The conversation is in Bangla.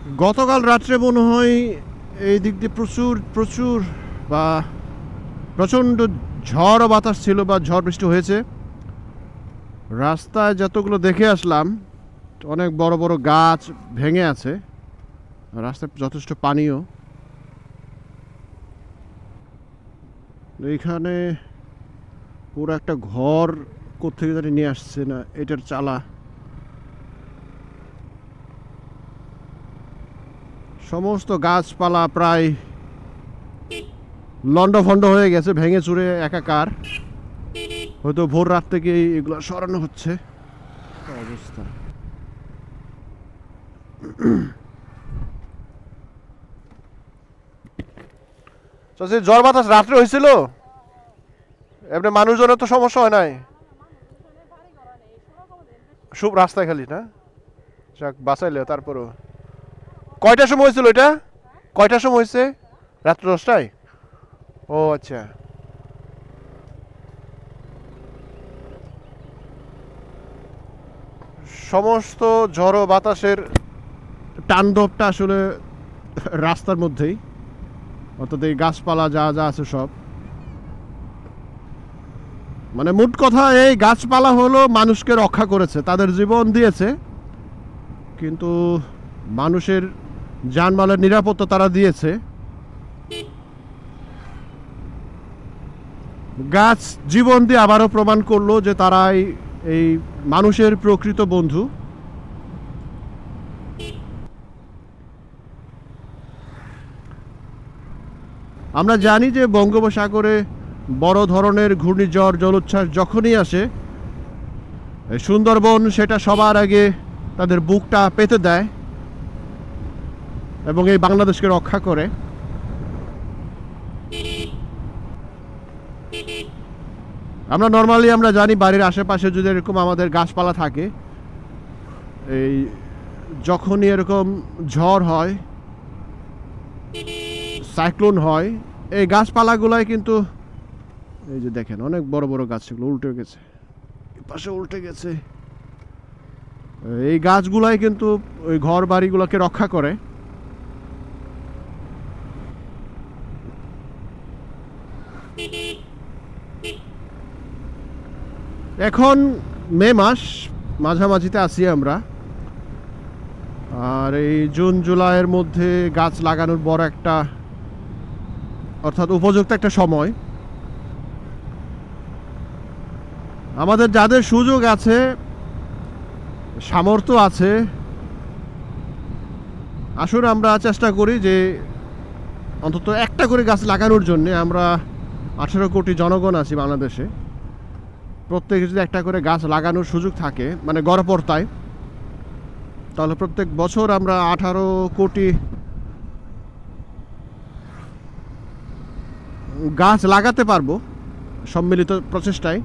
গতকাল রাত্রে মনে হয় এই দিক দিয়ে প্রচুর প্রচুর বা প্রচণ্ড ঝড় ও বাতাস ছিল বা ঝড় বৃষ্টি হয়েছে। রাস্তায় যতগুলো দেখে আসলাম অনেক বড় বড় গাছ ভেঙে আছে, রাস্তায় যথেষ্ট পানিও। এইখানে পুরো একটা ঘর কোত্থেকে জানি নিয়ে আসছে না, এটার চালা। সমস্ত গাছপালা প্রায় লন্ডভন্ড হয়ে গেছে, ভেঙে চুরে একাকার। হয়তো ভোর রাত থেকে এগুলো সরানো হচ্ছে। অবস্থা ঝড় বাতাস রাত্রে হয়েছিল, এমনি মানুষজনের তো সমস্যা হয় নাই, সব রাস্তায় খালি না। যাক বাঁচাইলে তারপরও। কয়টার সময় হয়েছিল এটা? কয়টার সময় হয়েছে? রাত্র 10টায়? ও আচ্ছা। সমস্ত ঝড়ো বাতাসের তাণ্ডবটা আসলে রাস্তার মধ্যেই, অর্থাৎ এই গাছপালা যা যা আছে সব। মানে মোট কথা এই গাছপালা হলো মানুষকে রক্ষা করেছে, তাদের জীবন দিয়েছে, কিন্তু মানুষের যানবাহনের নিরাপত্তা তারা দিয়েছে। গাছ জীবন দিয়ে আবারও প্রমাণ করলো যে তারাই এই মানুষের প্রকৃত বন্ধু। আমরা জানি যে বঙ্গোপসাগরে বড় ধরনের ঘূর্ণিঝড় জলোচ্ছ্বাস যখনই আসে, সুন্দরবন সেটা সবার আগে তাদের বুকটা পেতে দেয় এবং এই বাংলাদেশকে রক্ষা করে। আমরা নর্মালি আমরা জানি বাড়ির আশেপাশে যদি এরকম আমাদের গাছপালা থাকে, এই যখনই এরকম ঝড় হয়, সাইক্লোন হয়, এই গাছপালাগুলাই কিন্তু এই যে দেখেন অনেক বড় বড় গাছ সেগুলো উল্টে গেছে, পাশে উল্টে গেছে। এই গাছগুলাই কিন্তু ওই ঘর বাড়িগুলোকে রক্ষা করে। এখন মে মাস মাঝামাঝিতে আছি আমরা, আর এই জুন জুলাইয়ের মধ্যে গাছ লাগানোর বড় একটা অর্থাৎ উপযুক্ত একটা সময়। আমাদের যাদের সুযোগ আছে, সামর্থ্য আছে, আসুন আমরা চেষ্টা করি যে অন্তত একটা করে গাছ লাগানোর জন্য। আমরা 18 কোটি জনগণ আছি বাংলাদেশে, প্রত্যেকে যদি একটা করে গাছ লাগানোর সুযোগ থাকে মানে গড়পড়তায়, তাহলে প্রত্যেক বছর আমরা 18 কোটি গাছ লাগাতে পারবো সম্মিলিত প্রচেষ্টায়।